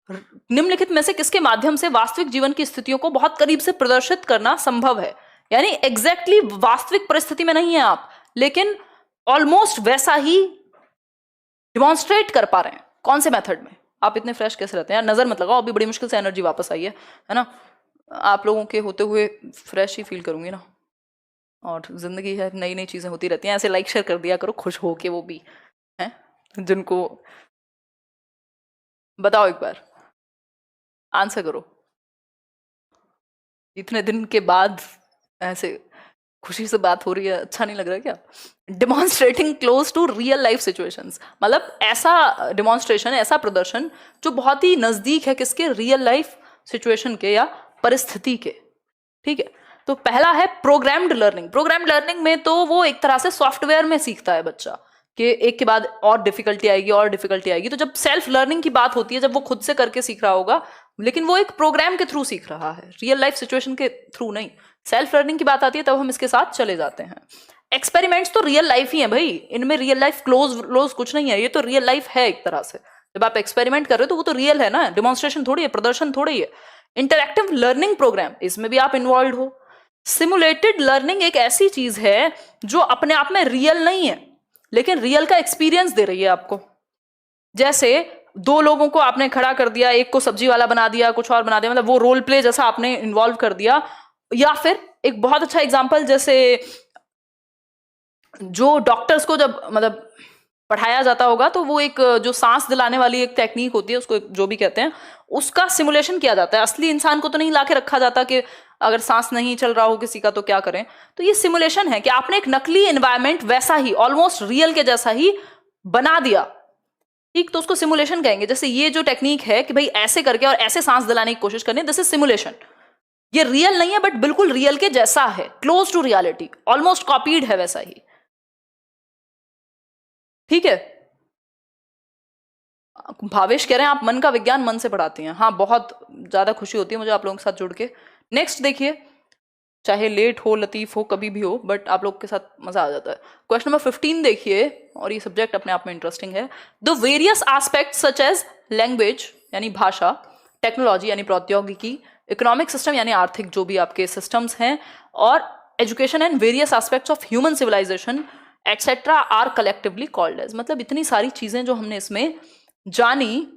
निम्नलिखित में से किसके माध्यम से वास्तविक जीवन की स्थितियों को बहुत करीब से प्रदर्शित करना संभव है? यानी एग्जैक्टली वास्तविक परिस्थिति में नहीं है आप, लेकिन ऑलमोस्ट वैसा ही डिमॉन्स्ट्रेट कर पा रहे हैं। कौन से मेथड में? आप इतने फ्रेश कैसे रहते हैं यार? नजर मत लगाओ, अभी बड़ी मुश्किल से एनर्जी वापस आई है ना? आप लोगों के होते हुए फ्रेश ही फील करूंगी ना। और जिंदगी है, नई नई चीजें होती रहती हैं। ऐसे लाइक शेयर कर दिया करो, खुश हो के वो भी हैं जिनको। बताओ एक बार, आंसर करो। इतने दिन के बाद ऐसे खुशी से बात हो रही है, अच्छा नहीं लग रहा क्या? Demonstrating close to real life situations, मतलब ऐसा डिमॉन्स्ट्रेशन, ऐसा प्रदर्शन जो बहुत ही नजदीक है किसके? रियल लाइफ सिचुएशन के या परिस्थिति के। ठीक है, तो पहला है प्रोग्राम्ड लर्निंग। प्रोग्राम्ड लर्निंग में तो वो एक तरह से सॉफ्टवेयर में सीखता है बच्चा कि एक के बाद और डिफिकल्टी आएगी और डिफिकल्टी आएगी। तो जब सेल्फ लर्निंग की बात होती है, जब वो खुद से करके सीख रहा होगा, लेकिन वो एक प्रोग्राम के थ्रू सीख रहा है, रियल लाइफ सिचुएशन के थ्रू नहीं। सेल्फ लर्निंग की बात आती है तब हम इसके साथ चले जाते हैं। एक्सपेरिमेंट्स तो रियल लाइफ ही है भाई, इनमें रियल लाइफ क्लोज कुछ नहीं है, ये तो रियल लाइफ है एक तरह से। जब आप एक्सपेरिमेंट कर रहे हो तो वो तो रियल है ना, डिमॉन्स्ट्रेशन थोड़ी है, प्रदर्शन थोड़ी है। इंटरैक्टिव लर्निंग प्रोग्राम, इसमें भी आप इन्वॉल्व हो। सिमुलेटेड लर्निंग एक ऐसी चीज है जो अपने आप में रियल नहीं है, लेकिन रियल का एक्सपीरियंस दे रही है आपको। जैसे दो लोगों को आपने खड़ा कर दिया, एक को सब्जी वाला बना दिया, कुछ और बना दिया, मतलब वो रोल प्ले जैसा आपने इन्वॉल्व कर दिया। या फिर एक बहुत अच्छा एग्जांपल, जैसे जो डॉक्टर्स को जब मतलब पढ़ाया जाता होगा तो वो एक जो सांस दिलाने वाली एक टेक्निक होती है, उसको जो भी कहते हैं, उसका सिमुलेशन किया जाता है। असली इंसान को तो नहीं लाके रखा जाता कि अगर सांस नहीं चल रहा हो किसी का तो क्या करें। तो ये सिमुलेशन है कि आपने एक नकली एनवायरमेंट वैसा ही, ऑलमोस्ट रियल के जैसा ही बना दिया। ठीक, तो उसको सिमुलेशन कहेंगे। जैसे ये जो टेक्निक है कि भाई ऐसे करके और ऐसे सांस दिलाने की कोशिश करनी, दिस इज सिमुलेशन। ये रियल नहीं है बट बिल्कुल रियल के जैसा है, close to reality, almost copied है वैसा ही। ठीक है, भावेश कह रहे हैं आप मन का विज्ञान मन से पढ़ाती हैं। हाँ, बहुत ज्यादा खुशी होती है मुझे आप लोगों के साथ जुड़ के। नेक्स्ट देखिए, चाहे लेट हो, लतीफ हो, कभी भी हो, बट आप लोग के साथ मजा आ जाता है। क्वेश्चन नंबर 15 देखिए, और ये सब्जेक्ट अपने आप में इंटरेस्टिंग है। The various aspects such as language यानी भाषा, टेक्नोलॉजी यानी प्रौद्योगिकी, इकोनॉमिक सिस्टम यानी आर्थिक जो भी आपके सिस्टम्स हैं, और education and various aspects of human civilisation etcetera are collectively called as. मतलब इतनी सारी चीजें जो हमने इसमें जानी।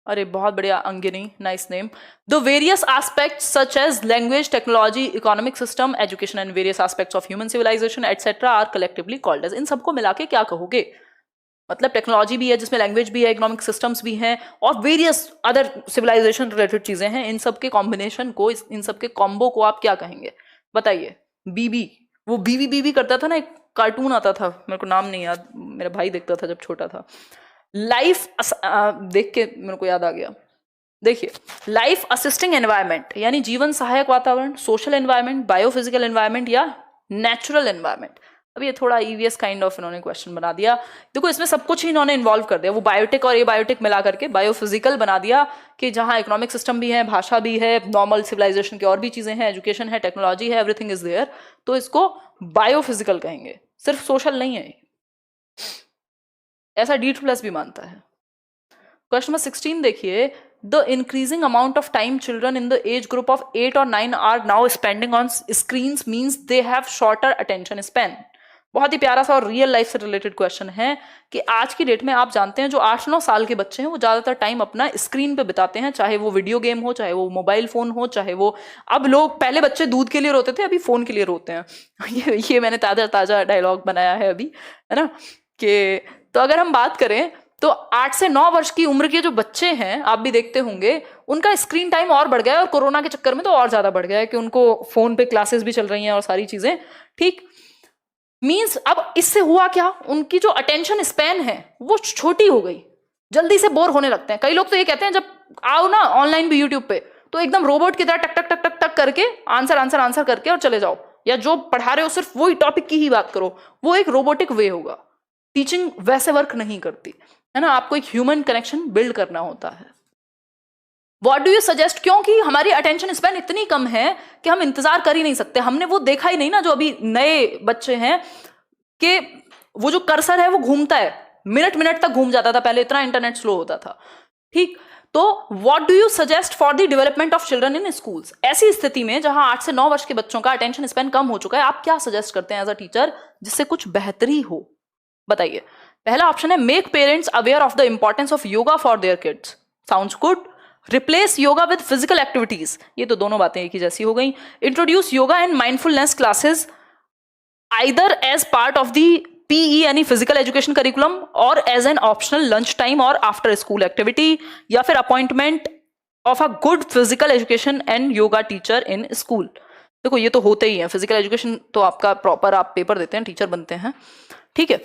अरे बहुत बढ़िया Angini, nice name. The various aspects such as language, technology, economic system, education and various aspects of human civilisation etcetera are collectively called as. इन सबको मिला के क्या कहोगे? मतलब टेक्नोलॉजी भी है जिसमें लैंग्वेज भी है, इकोनॉमिक सिस्टम्स भी हैं, और वेरियस अदर सिविलाइजेशन रिलेटेड चीजें हैं। इन सब के कॉम्बिनेशन को, इन सब के कॉम्बो को आप क्या कहेंगे? बताइए। बीबी, वो बीबी बीबी करता था ना, एक कार्टून आता था, मेरे को नाम नहीं याद, मेरा भाई देखता था जब छोटा था। लाइफ देख के मेरे को याद आ गया। देखिए, लाइफ असिस्टिंग एनवायरनमेंट यानी जीवन सहायक वातावरण, सोशल एनवायरनमेंट, बायोफिजिकल एनवायरनमेंट या नेचुरल एनवायरनमेंट। अब ये थोड़ा ईवीएस काइंड ऑफ इन्होंने क्वेश्चन बना दिया। देखो, इसमें सब कुछ ही इन्होंने इन्वॉल्व कर दिया, वो बायोटिक और ये बायोटिक मिला करके बायोफिजिकल बना दिया कि जहाँ इकोनॉमिक सिस्टम भी है, भाषा भी है, नॉर्मल सिविलाइजेशन की और भी चीजें हैं, एजुकेशन है, टेक्नोलॉजी है, एवरीथिंग इज देयर, तो इसको बायोफिजिकल कहेंगे। सिर्फ सोशल नहीं है, ऐसा D2+ भी मानता है। क्वेश्चन नंबर 16 देखिए, the increasing amount of time children in the age group of 8 और 9 are now spending on screens means they have shorter attention span. बहुत ही प्यारा सा और रियल लाइफ से रिलेटेड क्वेश्चन है कि आज की डेट में आप जानते हैं जो 8-9 साल के बच्चे हैं वो ज्यादातर टाइम अपना स्क्रीन पे बिताते हैं, चाहे वो वीडियो गेम हो, चाहे वो मोबाइल फोन हो, चाहे वो, अब लोग, पहले बच्चे दूध के लिए रोते थे, अभी फोन के लिए रोते हैं। ये मैंने ताजा डायलॉग बनाया है अभी, है ना? कि तो अगर हम बात करें तो 8 से 9 वर्ष की उम्र के जो बच्चे हैं, आप भी देखते होंगे, उनका स्क्रीन टाइम और बढ़ गया है, और कोरोना के चक्कर में तो और ज्यादा बढ़ गया है कि उनको फोन पे क्लासेस भी चल रही हैं और सारी चीजें। ठीक, मींस अब इससे हुआ क्या, उनकी जो अटेंशन स्पैन है वो छोटी हो गई, जल्दी से बोर होने लगते हैं। कई लोग तो ये कहते हैं जब आओ ना ऑनलाइन भी यूट्यूब पे, तो एकदम रोबोट की तरह टक टक टक टक टक करके आंसर करके और चले जाओ, या जो पढ़ा रहे हो सिर्फ वही टॉपिक की ही बात करो, वो एक रोबोटिक वे होगा। टीचिंग वैसे वर्क नहीं करती है ना, आपको एक ह्यूमन कनेक्शन बिल्ड करना होता है। What do you suggest? क्योंकि हमारी अटेंशन स्पैन इतनी कम है कि हम इंतजार कर ही नहीं सकते। हमने वो देखा ही नहीं ना, जो अभी नए बच्चे हैं कि वो जो कर्सर है वो घूमता है, मिनट तक घूम जाता था, पहले इतना इंटरनेट स्लो होता था। ठीक, तो what do you suggest for the development of children in schools? ऐसी स्थिति में जहां 8 से 9 वर्ष के बच्चों का अटेंशन स्पैन कम हो चुका है, आप क्या सजेस्ट करते हैं एज अ टीचर जिससे कुछ बेहतरी हो? बताइए। पहला ऑप्शन है make parents aware of the importance of yoga for their kids. Sounds good. Replace yoga with physical activities, ये तो दोनों बातें एक ही जैसी हो गई। Introduce yoga and mindfulness classes either as part of the PE यानी फिजिकल एजुकेशन करिकुलम और as an optional lunch time और आफ्टर स्कूल एक्टिविटी, या फिर appointment of a good physical education and yoga teacher in school. देखो ये तो होते ही है, फिजिकल एजुकेशन तो आपका प्रॉपर आप पेपर देते हैं, टीचर बनते हैं, ठीक है।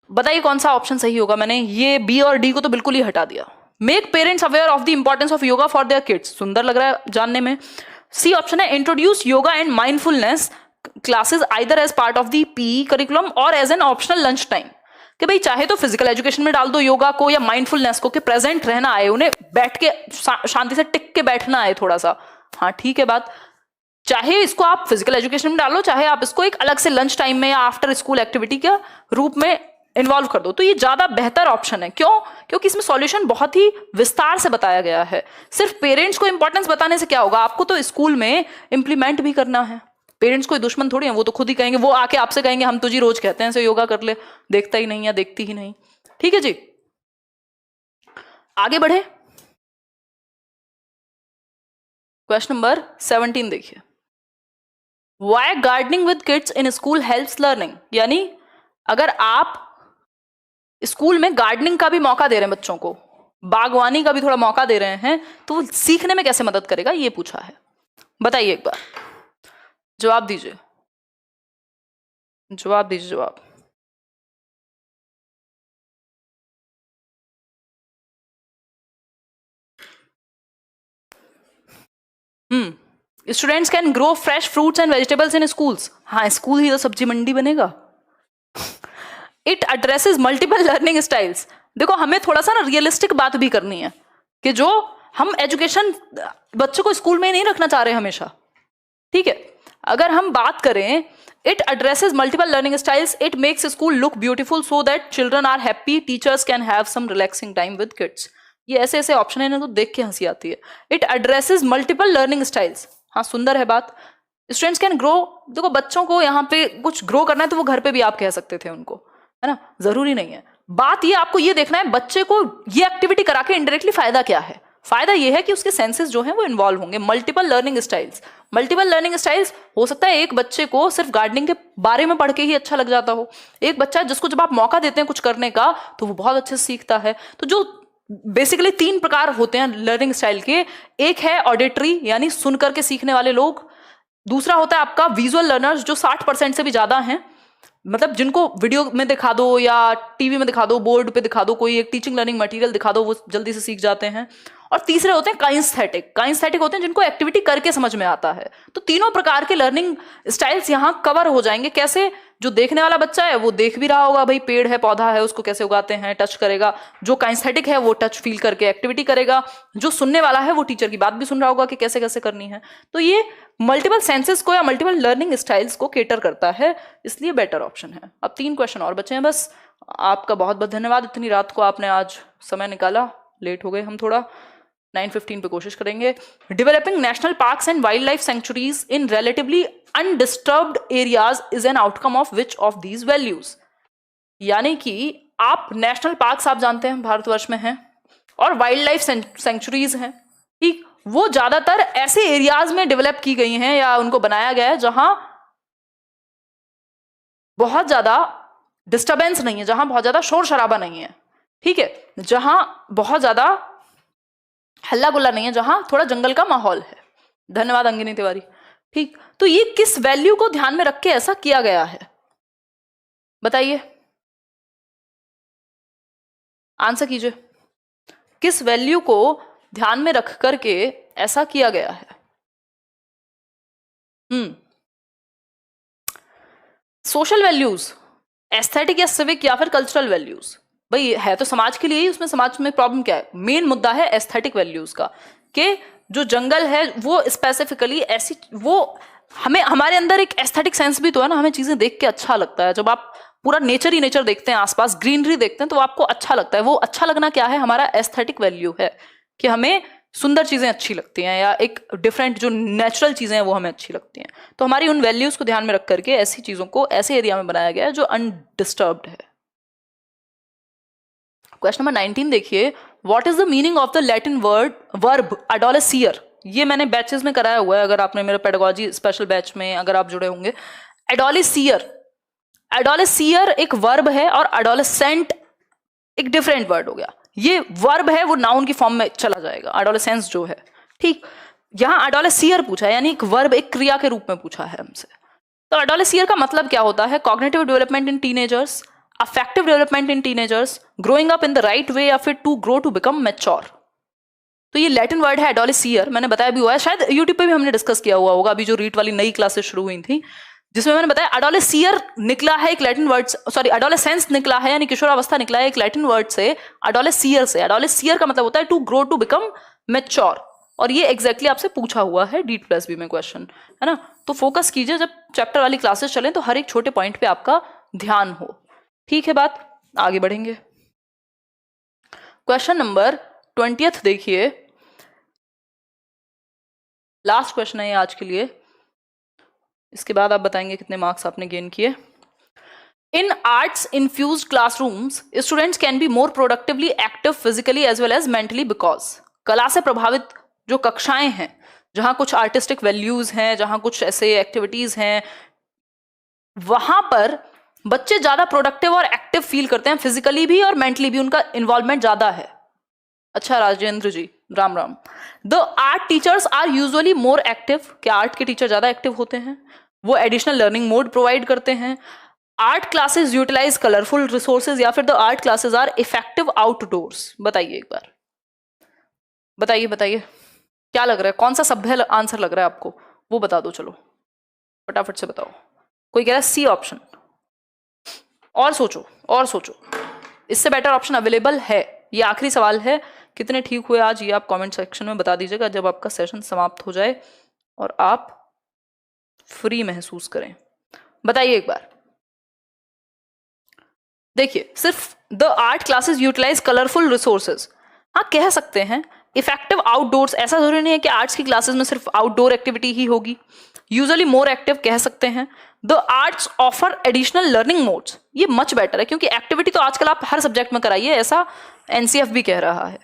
बताइए कौन सा ऑप्शन सही होगा? मैंने ये बी और डी को तो बिल्कुल ही हटा दिया। Make parents aware of the importance of yoga for their kids, सुंदर लग रहा है जानने में। सी ऑप्शन है introduce yoga and mindfulness classes either as part of the PE curriculum और as an optional lunch time, कि भाई चाहे तो फिजिकल एजुकेशन में डाल दो योगा को या माइंडफुलनेस को, कि प्रेजेंट रहना आए, उन्हें बैठ के शांति से टिक के बैठना आए थोड़ा सा। हाँ ठीक है बात, चाहे इसको आप फिजिकल एजुकेशन में डालो, चाहे आप इसको एक अलग से लंच टाइम में या आफ्टर स्कूल एक्टिविटी के रूप में इन्वॉल्व कर दो, तो ये ज्यादा बेहतर ऑप्शन है। क्यों? क्योंकि इसमें सॉल्यूशन बहुत ही विस्तार से बताया गया है। सिर्फ पेरेंट्स को इंपॉर्टेंस बताने से क्या होगा, आपको तो स्कूल में इंप्लीमेंट भी करना है। पेरेंट्स कोई दुश्मन थोड़ी है, वो तो खुद ही कहेंगे, वो आके आपसे कहेंगे हम तुझे रोज कहते हैं ऐसे योगा कर ले, देखता ही नहीं या देखती ही नहीं। ठीक है जी, आगे बढ़े। क्वेश्चन नंबर 17 देखिए। Why gardening with kids in school helps learning, यानी अगर आप स्कूल में गार्डनिंग का भी मौका दे रहे हैं बच्चों को, बागवानी का भी थोड़ा मौका दे रहे हैं, तो वो सीखने में कैसे मदद करेगा, ये पूछा है। बताइए एक बार, जवाब दीजिए, जवाब दीजिए, जवाब। Students can grow fresh fruits and vegetables in schools. हाँ, स्कूल ही तो सब्जी मंडी बनेगा। It addresses multiple learning styles. देखो हमें थोड़ा सा ना रियलिस्टिक बात भी करनी है कि जो हम एजुकेशन बच्चों को स्कूल में नहीं रखना चाह रहे हमेशा, ठीक है। अगर हम बात करें, it addresses multiple learning styles, it makes school look beautiful so that children are happy, teachers can have some relaxing time with kids. ये ऐसे ऐसे ऑप्शन है ना, तो देख के हंसी आती है। It addresses multiple learning styles, हाँ सुंदर है बात। स्टूडेंट्स कैन ग्रो, देखो बच्चों को यहाँ पे कुछ ग्रो करना है तो वो घर पे भी आप कह सकते थे उनको, है ना, जरूरी नहीं है। बात ये आपको ये देखना है बच्चे को ये एक्टिविटी करा के इनडायरेक्टली फायदा क्या है। फायदा ये है कि उसके सेंसेस जो हैं वो इन्वॉल्व होंगे। Multiple learning styles, multiple learning styles हो सकता है एक बच्चे को सिर्फ गार्डनिंग के बारे में पढ़ के ही अच्छा लग जाता हो, एक बच्चा जिसको जब आप मौका देते हैं कुछ करने का तो वो बहुत अच्छे से सीखता है। तो जो बेसिकली 3 प्रकार होते हैं लर्निंग स्टाइल के, एक है ऑडिटरी यानी सुन करके सीखने वाले लोग, दूसरा होता है आपका विजुअल लर्नर्स जो 60% से भी ज्यादा हैं, मतलब जिनको वीडियो में दिखा दो या टीवी में दिखा दो, बोर्ड पे दिखा दो, कोई एक टीचिंग लर्निंग मटेरियल दिखा दो, वो जल्दी से सीख जाते हैं। और तीसरे होते हैं काइंस्थेटिक, काइंस्थेटिक होते हैं जिनको एक्टिविटी करके समझ में आता है। तो तीनों प्रकार के लर्निंग स्टाइल्स यहाँ कवर हो जाएंगे। कैसे? जो देखने वाला बच्चा है वो देख भी रहा होगा, भाई पेड़ है पौधा है उसको कैसे उगाते हैं, टच करेगा। जो काइंस्थेटिक है वो टच फील करके एक्टिविटी करेगा। जो सुनने वाला है वो टीचर की बात भी सुन रहा होगा कि कैसे कैसे करनी है। तो ये मल्टीपल सेंसेस को या मल्टीपल लर्निंग स्टाइल्स को केटर करता है, इसलिए बेटर ऑप्शन है। अब 3 क्वेश्चन और बचे हैं बस। आपका बहुत बहुत धन्यवाद, इतनी रात को आपने आज समय निकाला, लेट हो गए हम थोड़ा। 9:15 पे कोशिश करेंगे। Developing national parks and wild life sanctuaries in relatively undisturbed areas is an outcome of which of these values. यानी कि आप नेशनल पार्क्स आप जानते हैं भारतवर्ष में हैं और वाइल्ड लाइफ सेंचुरीज हैं, ठीक, वो ज्यादातर ऐसे एरियाज में डेवलप की गई हैं या उनको बनाया गया है जहां बहुत ज्यादा डिस्टर्बेंस नहीं है, जहां बहुत ज्यादा शोर शराबा नहीं है, ठीक है, जहां बहुत ज्यादा हल्ला गुल्ला नहीं है, जहां थोड़ा जंगल का माहौल है। धन्यवाद अंगिनी तिवारी। ठीक, तो ये किस वैल्यू को ध्यान में रख के ऐसा किया गया है, बताइए, आंसर कीजिए। किस वैल्यू को ध्यान में रख करके ऐसा किया गया है? सोशल वैल्यूज, एस्थेटिक या सिविक या फिर कल्चरल वैल्यूज? भाई है तो समाज के लिए ही, उसमें समाज में प्रॉब्लम क्या है? मेन मुद्दा है एस्थेटिक वैल्यूज का, कि जो जंगल है वो स्पेसिफिकली ऐसी, वो हमें, हमारे अंदर एक एस्थेटिक सेंस भी तो है ना, हमें चीजें देख के अच्छा लगता है। जब आप पूरा नेचर ही नेचर देखते हैं, आसपास ग्रीनरी देखते हैं तो आपको अच्छा लगता है। वो अच्छा लगना क्या है? हमारा एस्थेटिक वैल्यू है कि हमें सुंदर चीजें अच्छी लगती हैं या एक डिफरेंट जो नेचुरल चीजें हैं वो हमें अच्छी लगती हैं। तो हमारी उन वैल्यूज को ध्यान में रख करके ऐसी चीजों को ऐसे एरिया में बनाया गया है जो अनडिस्टर्ब्ड है। क्वेश्चन नंबर 19 देखिए, what is the meaning of the Latin verb adolescere. ये मैंने बैचेस में कराया हुआ है, अगर आपने मेरे पेडागोजी स्पेशल बैच में अगर आप जुड़े होंगे। एडोलेसियर, एडोलेसियर एक वर्ब है और एडोलेसेंट एक डिफरेंट वर्ड हो गया। ये वर्ब है वो नाउन की फॉर्म में चला जाएगा, एडोलेसेंस जो है, ठीक। यहां एडोलेसियर पूछा है, यानी एक वर्ब एक क्रिया के रूप में पूछा है हमसे। तो एडोलेसियर का मतलब क्या होता है? Cognitive development in teenagers, affective development in teenagers, growing up in the right way, या फिर to grow to become mature. तो ये लैटिन वर्ड है एडोलेसियर, मैंने बताया भी हुआ है, शायद यूट्यूब पे भी हमने डिस्कस किया हुआ होगा, अभी जो रीट वाली नई क्लासेस शुरू हुई थी जिसमें मैंने बताया एडोलेसियर निकला है एक लैटिन वर्ड, सॉरी एडोलेसेंस निकला है यानी किशोरावस्था निकला है एक लैटिन वर्ड से, एडोलेसियर से। एडोलेसियर का मतलब होता है to grow to become mature, और ये एग्जैक्टली आपसे पूछा हुआ है DEET+B में क्वेश्चन, है ना। तो फोकस कीजिए, जब चैप्टर वाली क्लासेस चलें तो हर एक छोटे पॉइंट पे आपका ध्यान हो, ठीक है बात। आगे बढ़ेंगे। क्वेश्चन नंबर 20 देखिए, लास्ट क्वेश्चन है ये आज के लिए, इसके बाद आप बताएंगे कितने मार्क्स आपने गेन किए। In arts infused classrooms students can be more productively active physically as well as mentally, because कला से प्रभावित जो कक्षाएं हैं जहां कुछ आर्टिस्टिक वैल्यूज हैं, जहां कुछ ऐसे एक्टिविटीज हैं, वहां पर बच्चे ज्यादा प्रोडक्टिव और एक्टिव फील करते हैं, फिजिकली भी और मेंटली भी उनका इन्वॉल्वमेंट ज्यादा है। अच्छा Rajendra ji, Ram Ram. The art teachers are usually more active, क्या आर्ट के टीचर ज्यादा एक्टिव होते हैं? वो एडिशनल लर्निंग मोड प्रोवाइड करते हैं। Art classes utilise colourful resources, या फिर the art classes are effective outdoors. बताइए एक बार, बताइए बताइए क्या लग रहा है, कौन सा सभ्य आंसर लग रहा है आपको, वो बता दो, चलो फटाफट से बताओ। कोई कह रहा है सी ऑप्शन, और सोचो और सोचो, इससे बेटर ऑप्शन अवेलेबल है। ये आखिरी सवाल है, कितने ठीक हुए आज ये आप कमेंट सेक्शन में बता दीजिएगा जब आपका सेशन समाप्त हो जाए और आप फ्री महसूस करें। बताइए एक बार। देखिए, सिर्फ the art classes utilise colourful resources, हाँ कह सकते हैं। इफेक्टिव आउटडोर्स, ऐसा जरूरी नहीं है कि आर्ट्स की क्लासेस में सिर्फ आउटडोर एक्टिविटी ही होगी, यूजुअली मोर एक्टिव कह सकते हैं। The arts offer additional learning modes, ये मच बेटर है, क्योंकि एक्टिविटी तो आजकल आप हर सब्जेक्ट में कराइए, ऐसा NCF भी कह रहा है,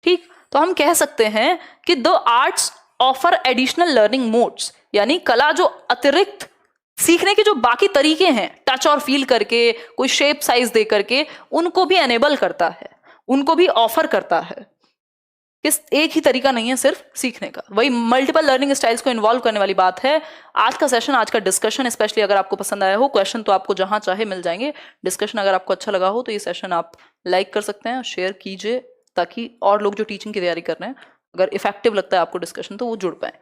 ठीक। तो हम कह सकते हैं कि the arts offer additional learning modes, यानी कला जो अतिरिक्त सीखने के जो बाकी तरीके हैं, टच और फील करके, कोई शेप साइज दे करके, उनको भी एनेबल करता है, उनको भी ऑफर करता है। किस एक ही तरीका नहीं है सिर्फ सीखने का, वही मल्टीपल लर्निंग स्टाइल्स को इन्वॉल्व करने वाली बात है। आज का सेशन, आज का डिस्कशन स्पेशली अगर आपको पसंद आया हो, क्वेश्चन तो आपको जहां चाहे मिल जाएंगे, डिस्कशन अगर आपको अच्छा लगा हो तो ये सेशन आप लाइक कर सकते हैं, शेयर कीजिए, ताकि और लोग जो टीचिंग की तैयारी कर रहे हैं, अगर इफेक्टिव लगता है आपको डिस्कशन तो वो जुड़ पाए।